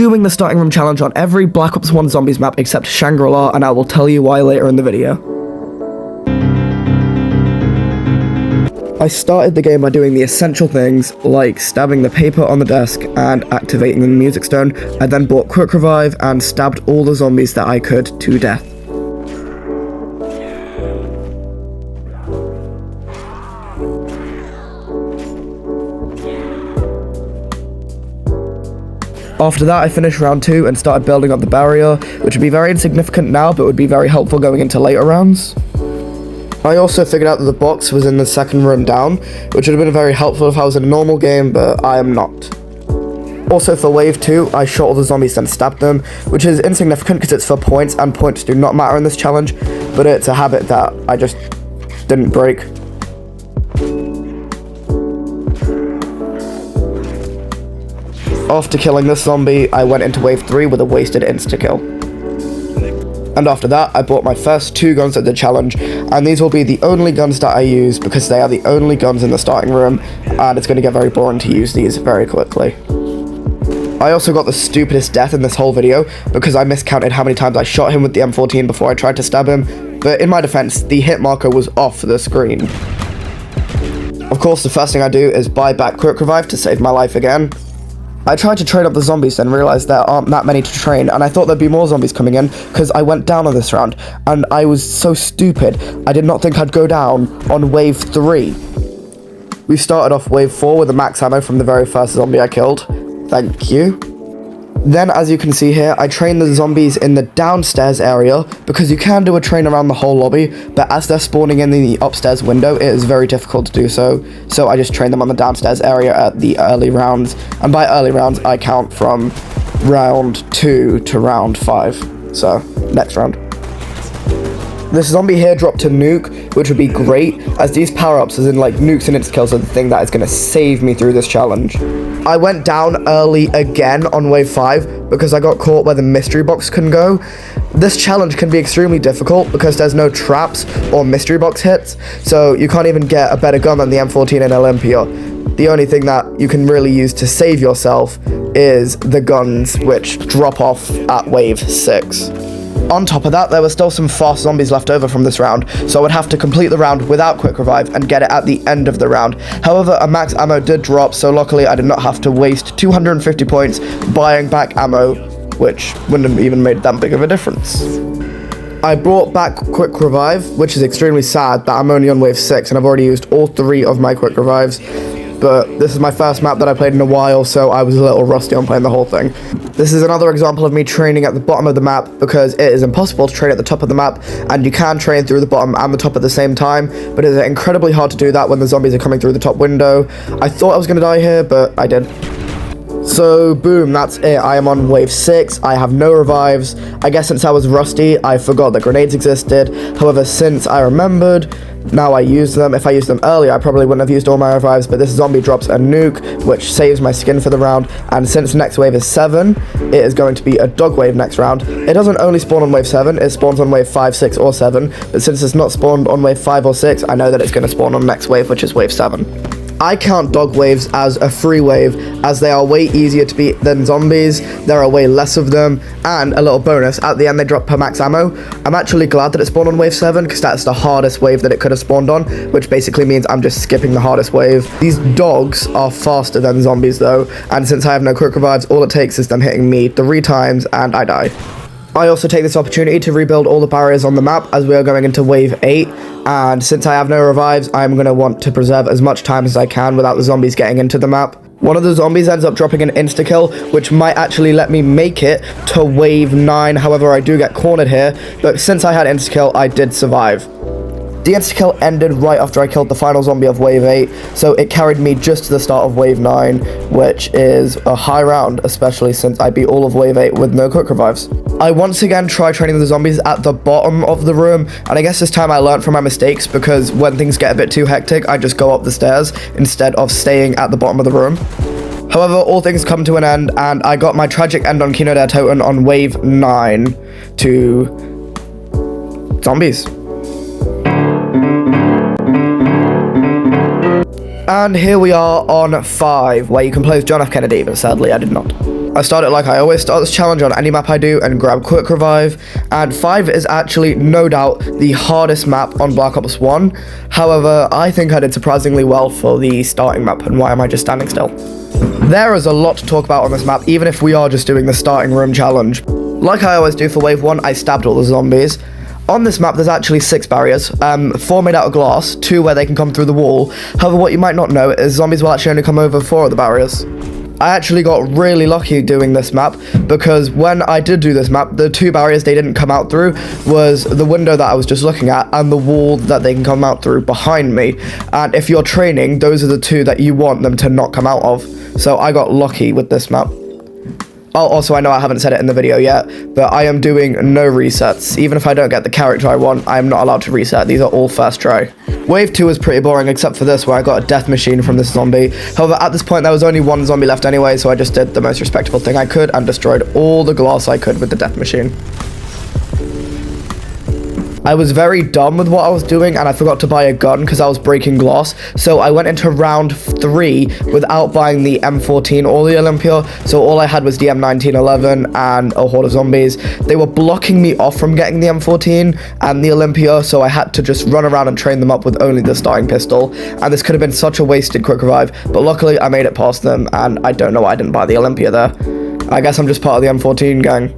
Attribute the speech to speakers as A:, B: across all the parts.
A: doing the starting room challenge on every Black Ops 1 Zombies map except Shangri-La, and I will tell you why later in the video. I started the game by doing the essential things, like stabbing the paper on the desk and activating the music stone. I then bought Quick Revive and stabbed all the zombies that I could to death. After that, I finished round 2 and started building up the barrier, which would be very insignificant now, but would be very helpful going into later rounds. I also figured out that the box was in the second room down, which would have been very helpful if I was in a normal game, but I am not. Also for wave 2, I shot all the zombies and stabbed them, which is insignificant because it's for points, and points do not matter in this challenge, but it's a habit that I just didn't break. After killing this zombie, I went into wave 3 with a wasted insta-kill. And after that, I bought my first 2 guns at the challenge, and these will be the only guns that I use because they are the only guns in the starting room, and it's going to get very boring to use these very quickly. I also got the stupidest death in this whole video because I miscounted how many times I shot him with the M14 before I tried to stab him, but in my defense, the hit marker was off the screen. Of course, the first thing I do is buy back Quick Revive to save my life again. I tried to train up the zombies and realised there aren't that many to train, and I thought there'd be more zombies coming in because I went down on this round, and I was so stupid. I did not think I'd go down on wave 3. We started off wave 4 with the max ammo from the very first zombie I killed. Thank you. Then, as you can see here, I trained the zombies in the downstairs area because you can do a train around the whole lobby, but as they're spawning in the upstairs window, it is very difficult to do so. So I just trained them on the downstairs area at the early rounds, and by early rounds, I count from round 2 to round 5. So, next round. This zombie here dropped to nuke, which would be great, as these power-ups, as in like nukes and insta-kills, are the thing that is going to save me through this challenge. I went down early again on wave 5 because I got caught where the mystery box can go. This challenge can be extremely difficult because there's no traps or mystery box hits, so you can't even get a better gun than the M14 in Olympia. The only thing that you can really use to save yourself is the guns, which drop off at wave 6. On top of that, there were still some fast zombies left over from this round, so I would have to complete the round without Quick Revive and get it at the end of the round. However, a max ammo did drop, so luckily I did not have to waste 250 points buying back ammo, which wouldn't have even made that big of a difference. I brought back Quick Revive, which is extremely sad that I'm only on wave 6 and I've already used all 3 of my Quick Revives. But this is my first map that I played in a while, so I was a little rusty on playing the whole thing. This is another example of me training at the bottom of the map because it is impossible to train at the top of the map, and you can train through the bottom and the top at the same time, but it is incredibly hard to do that when the zombies are coming through the top window. I thought I was going to die here, but I did. So boom, that's it. I am on wave 6. I have no revives. I guess since I was rusty, I forgot that grenades existed. However, since I remembered, now I use them. If I used them earlier, I probably wouldn't have used all my revives, but this zombie drops a nuke, which saves my skin for the round, and since next wave is 7, it is going to be a dog wave next round. It doesn't only spawn on wave 7, it spawns on wave 5, 6, or 7, but since it's not spawned on wave 5 or 6, I know that it's going to spawn on next wave, which is wave 7. I count dog waves as a free wave, as they are way easier to beat than zombies, there are way less of them, and a little bonus, at the end they drop per max ammo. I'm actually glad that it spawned on wave 7, because that's the hardest wave that it could have spawned on, which basically means I'm just skipping the hardest wave. These dogs are faster than zombies though, and since I have no quick revives, all it takes is them hitting me 3 times and I die. I also take this opportunity to rebuild all the barriers on the map as we are going into wave 8, and since I have no revives, I'm going to want to preserve as much time as I can without the zombies getting into the map. One of the zombies ends up dropping an insta-kill, which might actually let me make it to wave 9, however I do get cornered here, but since I had insta-kill, I did survive. The insta-kill ended right after I killed the final zombie of wave 8, so it carried me just to the start of wave 9, which is a high round, especially since I beat all of wave 8 with no quick revives. I once again tried training the zombies at the bottom of the room, and I guess this time I learned from my mistakes because when things get a bit too hectic, I just go up the stairs instead of staying at the bottom of the room. However, all things come to an end, and I got my tragic end on Kino toten on wave 9 to zombies. And here we are on 5, where you can play as John F. Kennedy, but sadly I did not. I start it like I always start this challenge on any map I do and grab quick revive, and 5 is actually no doubt the hardest map on Black Ops 1. However, I think I did surprisingly well for the starting map, and why am I just standing still? There is a lot to talk about on this map, even if we are just doing the starting room challenge. Like I always do for wave 1, I stabbed all the zombies. On this map, there's actually 6 barriers, 4 made out of glass, 2 where they can come through the wall. However, what you might not know is zombies will actually only come over 4 of the barriers. I actually got really lucky doing this map, because when I did do this map, the 2 barriers they didn't come out through was the window that I was just looking at and the wall that they can come out through behind me. And if you're training, those are the 2 that you want them to not come out of. So I got lucky with this map. Oh, also, I know I haven't said it in the video yet, but I am doing no resets. Even if I don't get the character I want, I am not allowed to reset. These are all first try. Wave 2 is pretty boring, except for this, where I got a death machine from this zombie. However, at this point, there was only 1 zombie left anyway, so I just did the most respectable thing I could and destroyed all the glass I could with the death machine. I was very dumb with what I was doing, and I forgot to buy a gun because I was breaking glass. So I went into round 3 without buying the M14 or the Olympia. So all I had was the M1911 and a horde of zombies. They were blocking me off from getting the M14 and the Olympia, so I had to just run around and train them up with only the starting pistol. And this could have been such a wasted quick revive, but luckily I made it past them, and I don't know why I didn't buy the Olympia there. I guess I'm just part of the M14 gang.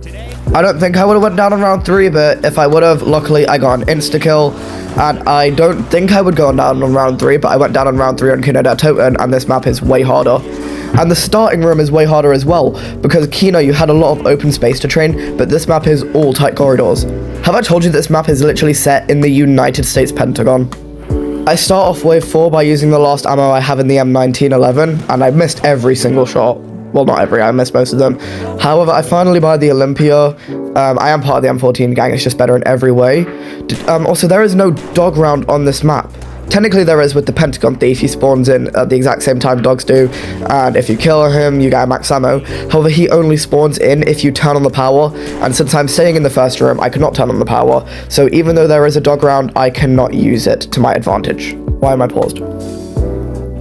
A: I don't think I would have went down in round 3, but if I would have, luckily I got an insta-kill, and I don't think I would go down on round 3, but I went down on round 3 on Kino toten, and this map is way harder. And the starting room is way harder as well, because Kino you had a lot of open space to train, but this map is all tight corridors. Have I told you this map is literally set in the United States Pentagon? I start off wave 4 by using the last ammo I have in the M1911, and I missed every single shot. Well, not every, I missed most of them. However, I finally buy the Olympia. I am part of the M14 gang, it's just better in every way. Also, there is no dog round on this map. Technically there is with the Pentagon Thief, he spawns in at the exact same time dogs do, and if you kill him, you get max ammo. However, he only spawns in if you turn on the power, and since I'm staying in the first room, I cannot turn on the power. So even though there is a dog round, I cannot use it to my advantage. Why am I paused?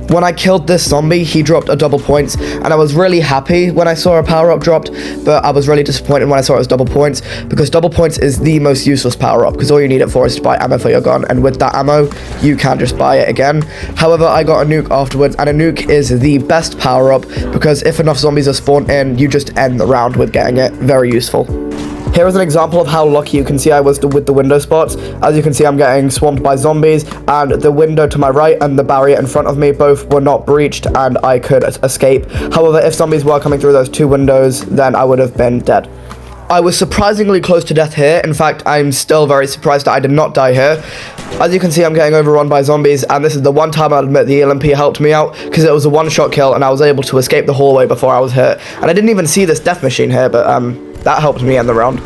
A: When I killed this zombie, he dropped a double points, and I was really happy when I saw a power-up dropped, but I was really disappointed when I saw it was double points, because double points is the most useless power-up, because all you need it for is to buy ammo for your gun, and with that ammo, you can just buy it again. However, I got a nuke afterwards, and a nuke is the best power-up, because if enough zombies are spawned in, you just end the round with getting it. Very useful. Here is an example of how lucky you can see I was with the window spots. As you can see, I'm getting swamped by zombies, and the window to my right and the barrier in front of me both were not breached, and I could escape. However, if zombies were coming through those 2 windows, then I would have been dead. I was surprisingly close to death here. In fact, I'm still very surprised that I did not die here. As you can see, I'm getting overrun by zombies, and this is the one time I'll admit the Olympia helped me out, because it was a one-shot kill, and I was able to escape the hallway before I was hit. And I didn't even see this death machine here, but that helped me end the round.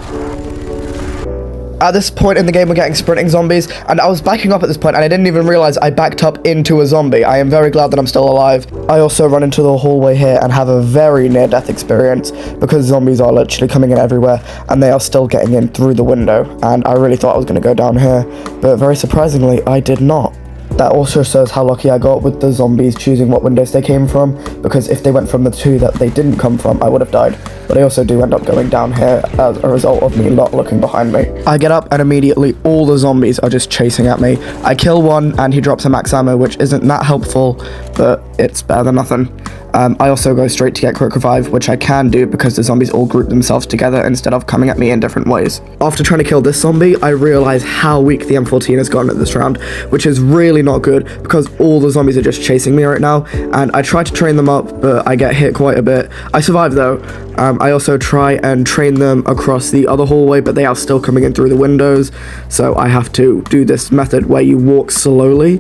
A: At this point in the game, we're getting sprinting zombies, and I was backing up at this point, and I didn't even realize I backed up into a zombie. I am very glad that I'm still alive. I also run into the hallway here and have a very near-death experience, because zombies are literally coming in everywhere, and they are still getting in through the window, and I really thought I was going to go down here, but very surprisingly, I did not. That also shows how lucky I got with the zombies choosing what windows they came from, because if they went from the 2 that they didn't come from, I would have died. But I also do end up going down here as a result of me not looking behind me. I get up and immediately all the zombies are just chasing at me. I kill one and he drops a max ammo, which isn't that helpful, but it's better than nothing. I also go straight to get quick revive, which I can do because the zombies all group themselves together instead of coming at me in different ways. After trying to kill this zombie, I realize how weak the M14 has gotten at this round, which is really not good because all the zombies are just chasing me right now, and I try to train them up, but I get hit quite a bit. I survive though. I also try and train them across the other hallway, but they are still coming in through the windows, so I have to do this method where you walk slowly,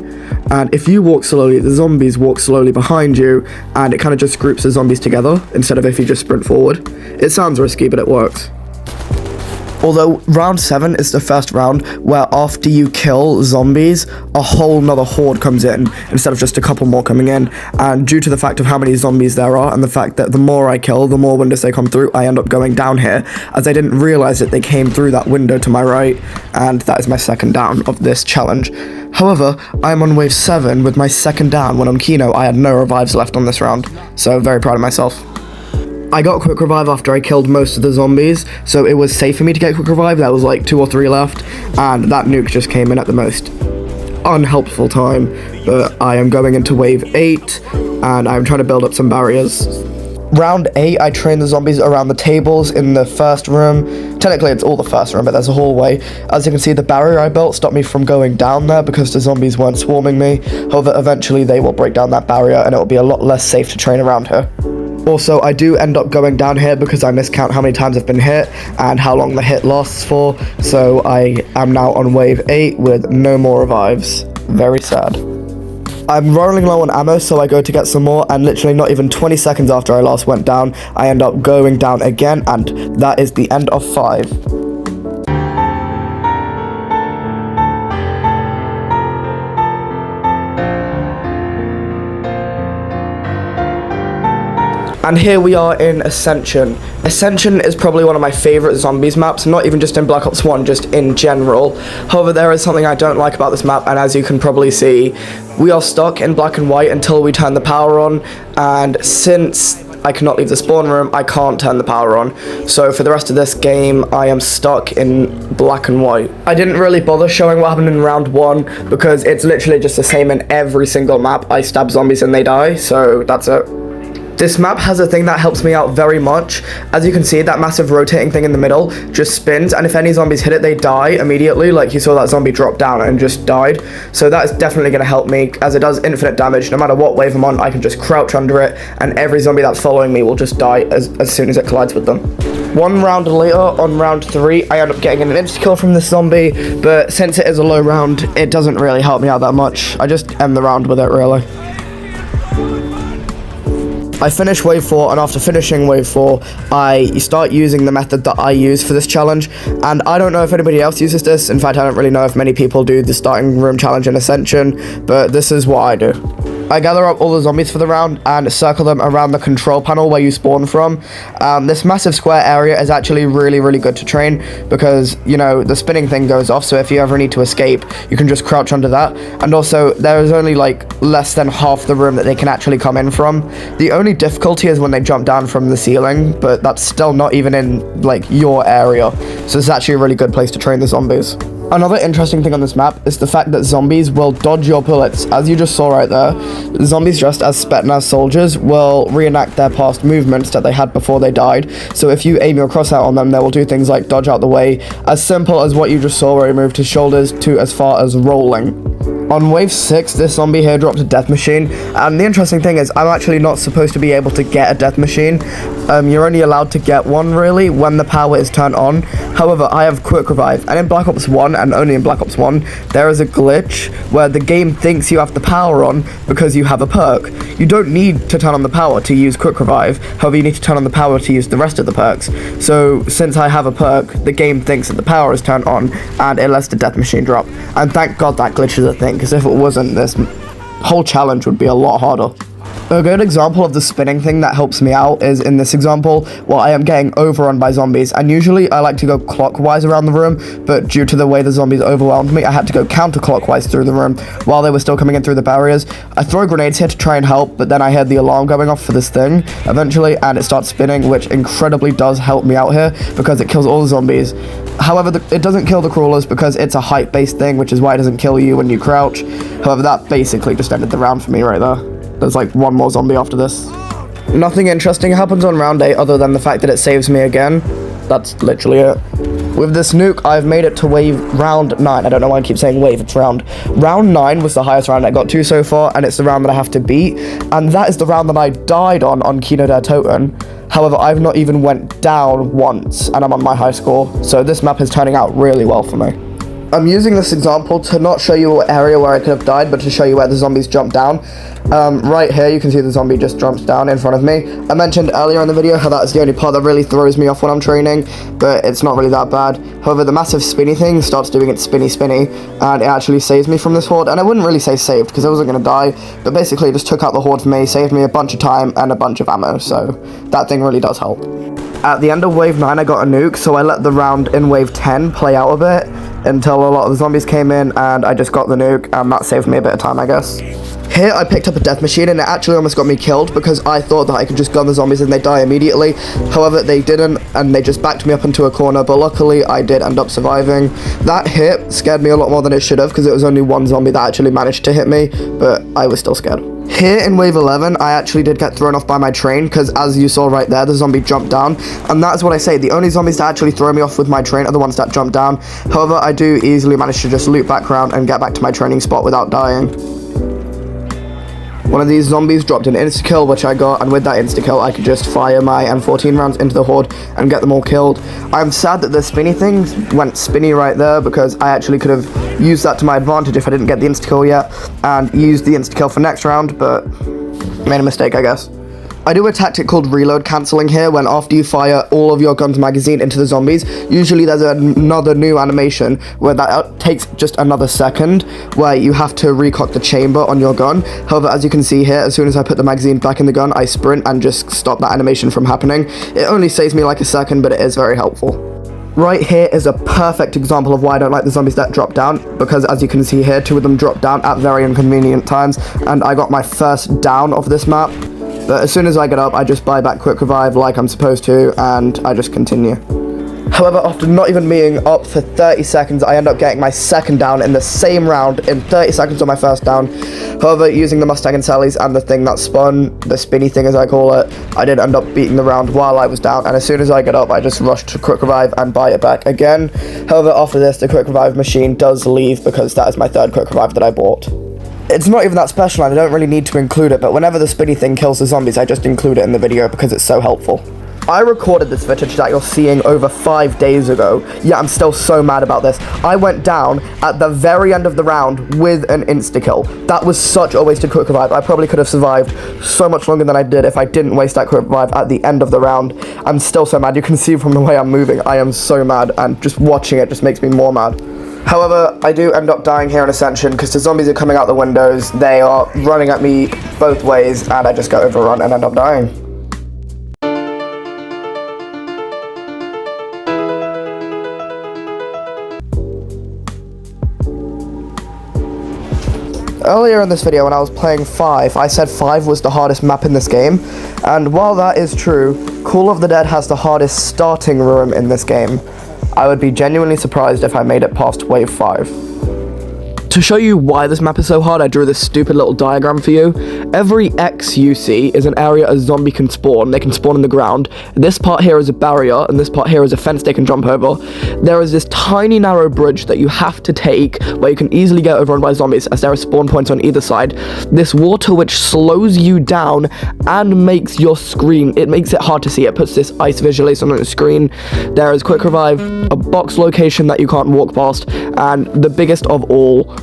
A: and if you walk slowly, the zombies walk slowly behind you, and it kind of just groups the zombies together instead of if you just sprint forward. It sounds risky, but it works. Although round 7 is the first round where after you kill zombies, a whole nother horde comes in instead of just a couple more coming in, and due to the fact of how many zombies there are and the fact that the more I kill, the more windows they come through, I end up going down here, as I didn't realize that they came through that window to my right, and that is my second down of this challenge. However, I'm on wave 7 with my second down when on Kino I had no revives left on this round, so very proud of myself. I got quick revive after I killed most of the zombies, so it was safe for me to get quick revive. There was like 2 or 3 left, and that nuke just came in at the most unhelpful time. But I am going into wave 8, and I'm trying to build up some barriers. Round 8, I trained the zombies around the tables in the first room. Technically, it's all the first room, but there's a hallway. As you can see, the barrier I built stopped me from going down there because the zombies weren't swarming me. However, eventually they will break down that barrier, and it will be a lot less safe to train around here. Also, I do end up going down here because I miscount how many times I've been hit and how long the hit lasts for. So I am now on wave 8 with no more revives. Very sad. I'm rolling low on ammo, so I go to get some more, and literally not even 20 seconds after I last went down, I end up going down again, and that is the end of 5. And here we are in Ascension. Ascension is probably one of my favourite zombies maps, not even just in Black Ops 1, just in general. However, there is something I don't like about this map, and as you can probably see, we are stuck in black and white until we turn the power on, and since I cannot leave the spawn room, I can't turn the power on. So for the rest of this game, I am stuck in black and white. I didn't really bother showing what happened in round 1, because it's literally just the same in every single map. I stab zombies and they die, so that's it. This map has a thing that helps me out very much. As you can see, that massive rotating thing in the middle just spins, and if any zombies hit it, they die immediately. Like you saw that zombie drop down and just died. So that is definitely going to help me, as it does infinite damage. No matter what wave I'm on, I can just crouch under it, and every zombie that's following me will just die as soon as it collides with them. One round later, on round 3, I end up getting an insta-kill from this zombie, but since it is a low round, it doesn't really help me out that much. I just end the round with it, really. I finish wave 4, and after finishing wave 4, I start using the method that I use for this challenge, and I don't know if anybody else uses this. In fact, I don't really know if many people do the starting room challenge in Ascension, but this is what I do. I gather up all the zombies for the round and circle them around the control panel where you spawn from. This massive square area is actually really good to train because, you know, the spinning thing goes off, so if you ever need to escape, you can just crouch under that. And also, there is only like less than half the room that they can actually come in from. The only difficulty is when they jump down from the ceiling, but that's still not even in like your area. So it's actually a really good place to train the zombies. Another interesting thing on this map is the fact that zombies will dodge your bullets. As you just saw right there, zombies dressed as Spetsnaz soldiers will reenact their past movements that they had before they died. So if you aim your crosshair on them, they will do things like dodge out the way, as simple as what you just saw where he moved his shoulders to as far as rolling. On wave 6, this zombie here dropped a death machine, and the interesting thing is I'm actually not supposed to be able to get a death machine. You're only allowed to get one really when the power is turned on. However, I have quick revive, and in Black Ops 1, and only in Black Ops 1, there is a glitch where the game thinks you have the power on because you have a perk. You don't need to turn on the power to use quick revive, however you need to turn on the power to use the rest of the perks. So since I have a perk, the game thinks that the power is turned on, and it lets the death machine drop. And thank God that glitch is a thing, because if it wasn't, this whole challenge would be a lot harder. A good example of the spinning thing that helps me out is in this example, where I am getting overrun by zombies, and usually I like to go clockwise around the room, but due to the way the zombies overwhelmed me, I had to go counterclockwise through the room while they were still coming in through the barriers. I throw grenades here to try and help, but then I heard the alarm going off for this thing eventually, and it starts spinning, which incredibly does help me out here because it kills all the zombies. However, it doesn't kill the crawlers because it's a height-based thing, which is why it doesn't kill you when you crouch. However, that basically just ended the round for me right there. There's like one more zombie after this. Nothing interesting happens on round 8 other than the fact that it saves me again. That's literally it. With this nuke, I've made it to round 9. I don't know why I keep saying wave, it's round. Round 9 was the highest round I got to so far, and it's the round that I have to beat. And that is the round that I died on kino toten. However, I've not even went down once, and I'm on my high score. So this map is turning out really well for me. I'm using this example to not show you an area where I could have died, but to show you where the zombies jump down. Right here, you can see the zombie just jumps down in front of me. I mentioned earlier in the video how that is the only part that really throws me off when I'm training, but it's not really that bad. However, the massive spinny thing starts doing its spinny, and it actually saves me from this horde. And I wouldn't really say saved, because I wasn't going to die, but basically it just took out the horde for me, saved me a bunch of time and a bunch of ammo, so that thing really does help. At the end of wave 9, I got a nuke, so I let the round in wave 10 play out a bit until a lot of the zombies came in, and I just got the nuke, and that saved me a bit of time, I guess. Here I picked up a death machine and it actually almost got me killed because I thought that I could just gun the zombies and they die immediately. However, they didn't and they just backed me up into a corner, but luckily I did end up surviving. That hit scared me a lot more than it should have because it was only one zombie that actually managed to hit me, but I was still scared. Here in wave 11, I actually did get thrown off by my train because as you saw right there, the zombie jumped down, and that's what I say, the only zombies that actually throw me off with my train are the ones that jump down. However, I do easily manage to just loop back around and get back to my training spot without dying. One of these zombies dropped an insta-kill, which I got, and with that insta-kill, I could just fire my M14 rounds into the horde and get them all killed. I'm sad that the spinny thing went spinny right there, because I actually could have used that to my advantage if I didn't get the insta-kill yet, and used the insta-kill for next round, but made a mistake, I guess. I do a tactic called reload cancelling here, when after you fire all of your gun's magazine into the zombies, usually there's another new animation where that takes just another second, where you have to recock the chamber on your gun. However, as you can see here, as soon as I put the magazine back in the gun, I sprint and just stop that animation from happening. It only saves me like a second, but it is very helpful. Right here is a perfect example of why I don't like the zombies that drop down, because as you can see here, 2 of them drop down at very inconvenient times, and I got my first down of this map. But as soon as I get up, I just buy back quick revive like I'm supposed to, and I just continue. However, after not even being up for 30 seconds, I end up getting my second down in the same round in 30 seconds on my first down. However, using the Mustang and Sally's and the thing that spun, the spinny thing as I call it, I did end up beating the round while I was down, and as soon as I get up, I just rush to quick revive and buy it back again. However, after this, the quick revive machine does leave because that is my 3rd quick revive that I bought. It's not even that special and I don't really need to include it, but whenever the spinny thing kills the zombies, I just include it in the video because it's so helpful. I recorded this footage that you're seeing over 5 days ago. Yeah, I'm still so mad about this. I went down at the very end of the round with an insta-kill. That was such a wasted quick revive. I probably could have survived so much longer than I did if I didn't waste that quick revive at the end of the round. I'm still so mad. You can see from the way I'm moving, I am so mad, and just watching it just makes me more mad. However, I do end up dying here in Ascension because the zombies are coming out the windows, they are running at me both ways, and I just get overrun and end up dying. Earlier in this video when I was playing 5, I said 5 was the hardest map in this game, and while that is true, Call of the Dead has the hardest starting room in this game. I would be genuinely surprised if I made it past wave 5. To show you why this map is so hard, I drew this stupid little diagram for you. Every X you see is an area a zombie can spawn. They can spawn in the ground. This part here is a barrier, and this part here is a fence they can jump over. There is this tiny narrow bridge that you have to take where you can easily get overrun by zombies, as there are spawn points on either side. This water which slows you down and makes your screen, it makes it hard to see. It puts this ice visualization on the screen. There is quick revive, a box location that you can't walk past, and the biggest of all,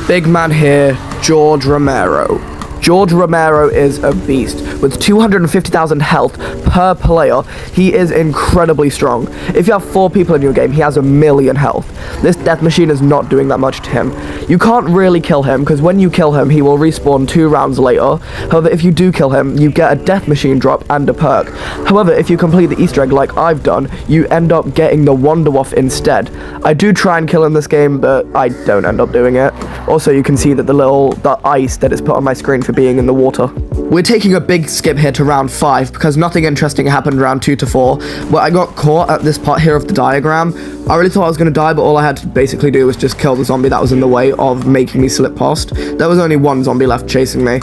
A: big man here, George Romero. George Romero is a beast. With 250,000 health per player, he is incredibly strong. If you have 4 people in your game, he has 1,000,000 health. This death machine is not doing that much to him. You can't really kill him, because when you kill him, he will respawn 2 rounds later. However, if you do kill him, you get a death machine drop and a perk. However, if you complete the Easter egg like I've done, you end up getting the Wonder Waff instead. I do try and kill in this game, but I don't end up doing it. Also, you can see that the ice that is put on my screen for being in the water. We're taking a big skip here to round 5 because nothing interesting happened round 2 to 4, where I got caught at this part here of the diagram. I really thought I was going to die, but all I had to basically do was just kill the zombie that was in the way of making me slip past. There was only 1 zombie left chasing me.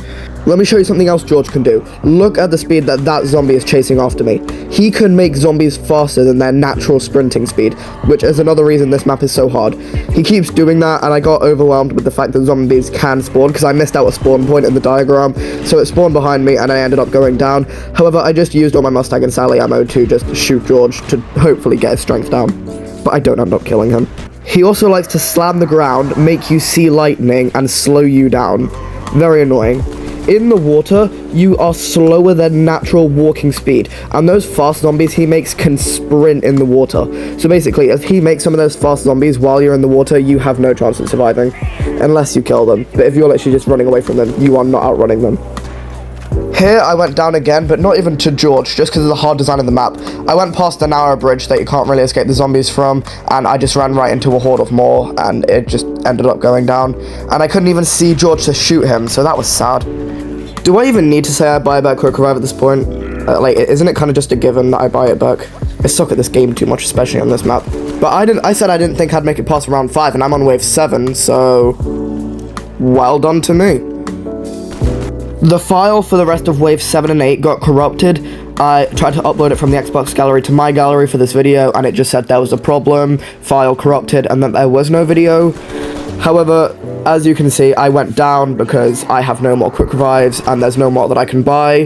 A: Let me show you something else George can do. Look at the speed that that zombie is chasing after me. He can make zombies faster than their natural sprinting speed, which is another reason this map is so hard. He keeps doing that, and I got overwhelmed with the fact that zombies can spawn, because I missed out a spawn point in the diagram, so it spawned behind me, and I ended up going down. However, I just used all my Mustang and Sally ammo to just shoot George to hopefully get his strength down, but I don't end up killing him. He also likes to slam the ground, make you see lightning, and slow you down. Very annoying. In the water, you are slower than natural walking speed, and those fast zombies he makes can sprint in the water. So basically, if he makes some of those fast zombies while you're in the water, you have no chance of surviving, unless you kill them. But if you're literally just running away from them, you are not outrunning them. Here I went down again, but not even to George, just because of the hard design of the map. I went past the narrow bridge that you can't really escape the zombies from, and I just ran right into a horde of more, and it just ended up going down. And I couldn't even see George to shoot him, so that was sad. Do I even need to say I buy back Quick Revive at this point? Like, isn't it kind of just a given that I buy it back? I suck at this game too much, especially on this map. But I said I didn't think I'd make it past round 5, and I'm on wave 7, so well done to me. The file for the rest of wave 7 and 8 got corrupted. I tried to upload it from the Xbox gallery to my gallery for this video, and it just said there was a problem, file corrupted, and that there was no video. However, as you can see, I went down because I have no more quick revives, and there's no more that I can buy.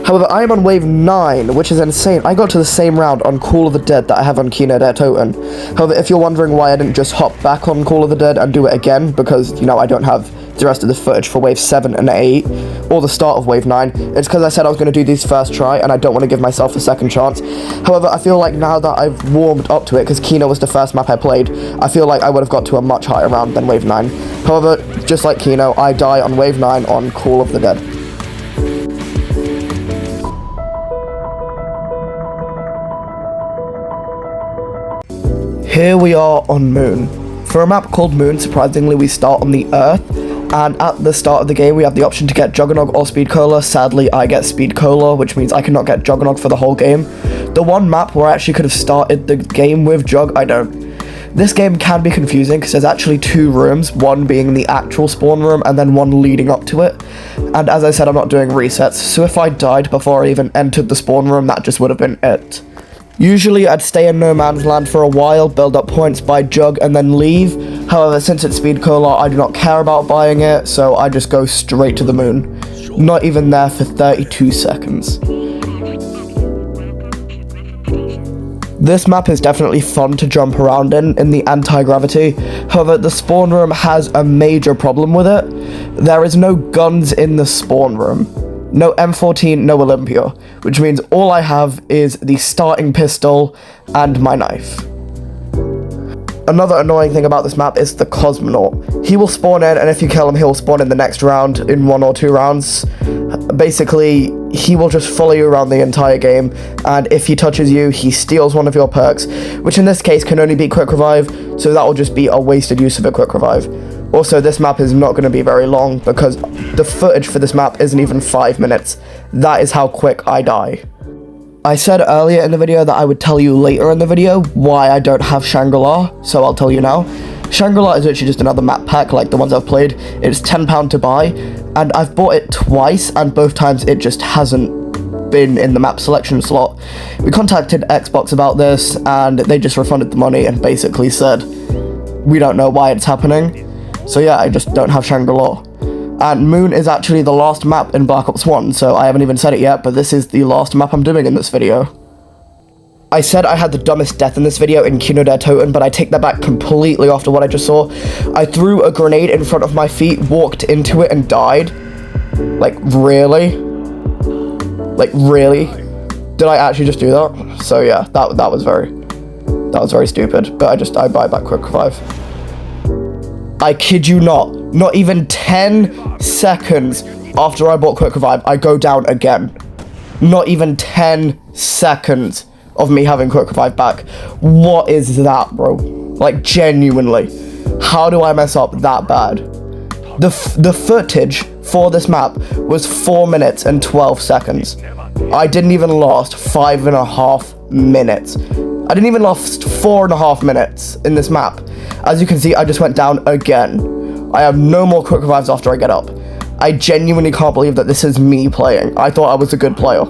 A: However, I am on wave 9, which is insane. I got to the same round on Call of the Dead that I have on Kino toten. However, if you're wondering why I didn't just hop back on Call of the Dead and do it again, because, you know, I don't have the rest of the footage for wave 7 and 8, or the start of wave 9, it's because I said I was going to do these first try, and I don't want to give myself a second chance. However, I feel like now that I've warmed up to it, because Kino was the first map I played, I feel like I would have got to a much higher round than wave 9. However, just like Kino, I die on wave 9 on Call of the Dead. Here we are on Moon. For a map called Moon, surprisingly, we start on the Earth, and at the start of the game, we have the option to get Juggernog or Speed Cola. Sadly, I get Speed Cola, which means I cannot get Juggernog for the whole game. The one map where I actually could have started the game with Jug, I don't. This game can be confusing because there's actually 2 rooms, one being the actual spawn room and then one leading up to it. And as I said, I'm not doing resets, so if I died before I even entered the spawn room, that just would have been it. Usually I'd stay in no man's land for a while, build up points, buy Jug, and then leave. However, since it's Speed Cola, I do not care about buying it, so I just go straight to the moon. Not even there for 32 seconds. This map is definitely fun to jump around in the anti-gravity. However, the spawn room has a major problem with it. There is no guns in the spawn room. No M14, no Olympia, which means all I have is the starting pistol and my knife. Another annoying thing about this map is the Cosmonaut. He will spawn in, and if you kill him, he'll spawn in the next round in 1 or 2 rounds. Basically, he will just follow you around the entire game, and if he touches you, he steals one of your perks, which in this case can only be Quick Revive, so that will just be a wasted use of a Quick Revive. Also, this map is not going to be very long, because the footage for this map isn't even 5 minutes. That is how quick I die. I said earlier in the video that I would tell you later in the video why I don't have Shangri-La, so I'll tell you now. Shangri-La is literally just another map pack like the ones I've played. It's £10 to buy, and I've bought it twice, and both times it just hasn't been in the map selection slot. We contacted Xbox about this, and they just refunded the money and basically said, we don't know why it's happening. So yeah, I just don't have Shangri-La. And Moon is actually the last map in Black Ops 1, so I haven't even said it yet, but this is the last map I'm doing in this video. I said I had the dumbest death in this video in Kino toten, but I take that back completely after what I just saw. I threw a grenade in front of my feet, walked into it, and died. Like, really? Like, really? Did I actually just do that? So yeah, that was very stupid, but I buy back Quick Revive. I kid you not even 10 seconds after I bought Quick Revive, I go down again. Not even 10 seconds of me having Quick Revive back. What is that, bro? Like, genuinely. How do I mess up that bad? The footage for this map was 4 minutes and 12 seconds. I didn't even last 5.5 minutes. I didn't even last 4.5 minutes in this map. As you can see, I just went down again. I have no more Quick Revives after I get up. I genuinely can't believe that this is me playing. I thought I was a good player.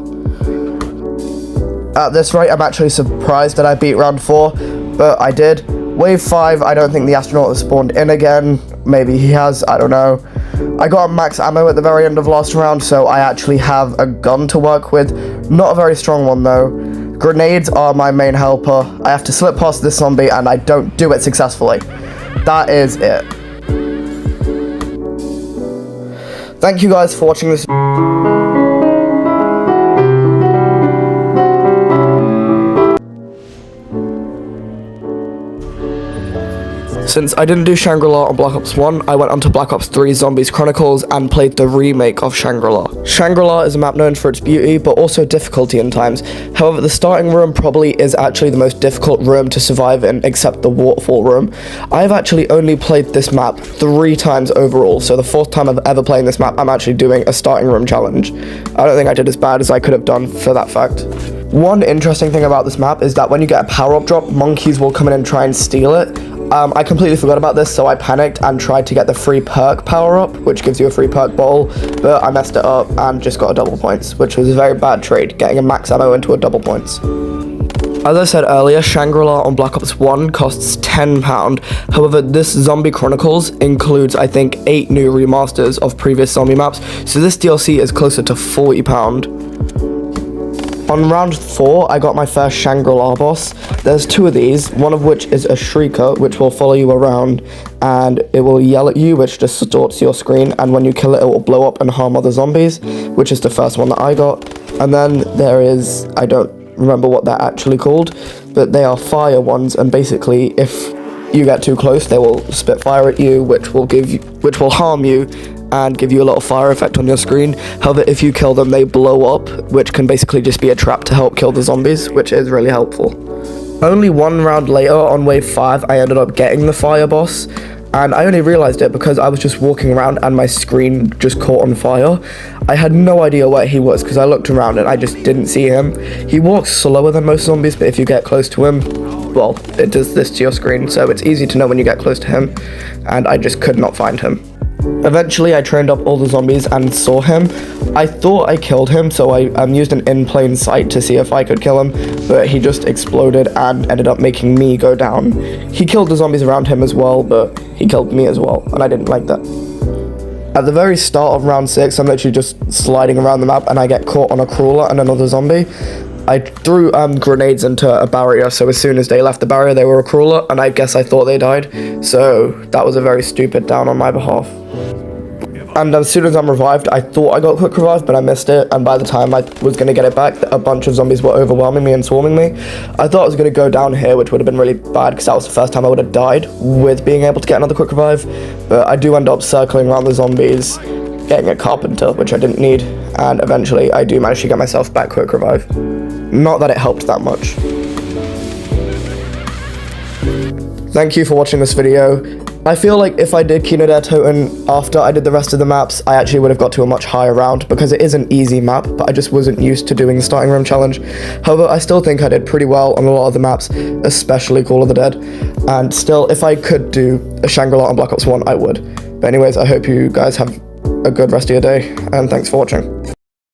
A: At this rate, I'm actually surprised that I beat round 4, but I did. Wave 5, I don't think the astronaut has spawned in again. Maybe he has, I don't know. I got max ammo at the very end of last round, so I actually have a gun to work with. Not a very strong one though. Grenades are my main helper. I have to slip past this zombie and I don't do it successfully. That is it. Thank you guys for watching this. Since I didn't do Shangri-La on Black Ops 1, I went on to Black Ops 3 Zombies Chronicles and played the remake of Shangri-La. Shangri-La is a map known for its beauty, but also difficulty in times. However, the starting room probably is actually the most difficult room to survive in, except the waterfall room. I've actually only played this map 3 times overall, so the 4th time I've ever played this map, I'm actually doing a starting room challenge. I don't think I did as bad as I could have done for that fact. One interesting thing about this map is that when you get a power-up drop, monkeys will come in and try and steal it. I completely forgot about this, so I panicked and tried to get the free perk power-up, which gives you a free perk bottle, but I messed it up and just got a double points, which was a very bad trade, getting a max ammo into a double points. As I said earlier, Shangri-La on Black Ops 1 costs £10, however this Zombie Chronicles includes I think 8 new remasters of previous zombie maps, so this DLC is closer to £40. On round 4, I got my first Shangri-La boss. There's 2 of these, one of which is a Shrieker, which will follow you around, and it will yell at you, which distorts your screen, and when you kill it, it will blow up and harm other zombies, which is the first one that I got. And then there is, I don't remember what they're actually called, but they are fire ones, and basically, if you get too close, they will spit fire at you, which will harm you, and give you a little fire effect on your screen. However, if you kill them, they blow up, which can basically just be a trap to help kill the zombies, which is really helpful. Only 1 round later, on wave 5, I ended up getting the fire boss, and I only realized it because I was just walking around and my screen just caught on fire. I had no idea where he was because I looked around and I just didn't see him. He walks slower than most zombies, but if you get close to him, well, it does this to your screen, so it's easy to know when you get close to him, and I just could not find him. Eventually, I trained up all the zombies and saw him. I thought I killed him, so I used an in plain sight to see if I could kill him, but he just exploded and ended up making me go down. He killed the zombies around him as well, but he killed me as well, and I didn't like that. At the very start of round 6, I'm literally just sliding around the map and I get caught on a crawler and another zombie. I threw grenades into a barrier, so as soon as they left the barrier, they were a crawler, and I guess I thought they died, so that was a very stupid down on my behalf. And as soon as I'm revived, I thought I got quick revive, but I missed it, and by the time I was going to get it back, a bunch of zombies were overwhelming me and swarming me. I thought I was going to go down here, which would have been really bad, because that was the first time I would have died with being able to get another quick revive, but I do end up circling around the zombies, getting a carpenter, which I didn't need, and eventually I do manage to get myself back quick revive. Not that it helped that much. Thank you for watching this video. I feel like if I did Kino der Toten after I did the rest of the maps, I actually would have got to a much higher round, because it is an easy map, but I just wasn't used to doing the starting room challenge. However, I still think I did pretty well on a lot of the maps, especially Call of the Dead, and still, if I could do a Shangri-La on Black Ops 1, I would. But anyways, I hope you guys have a good rest of your day, and thanks for watching.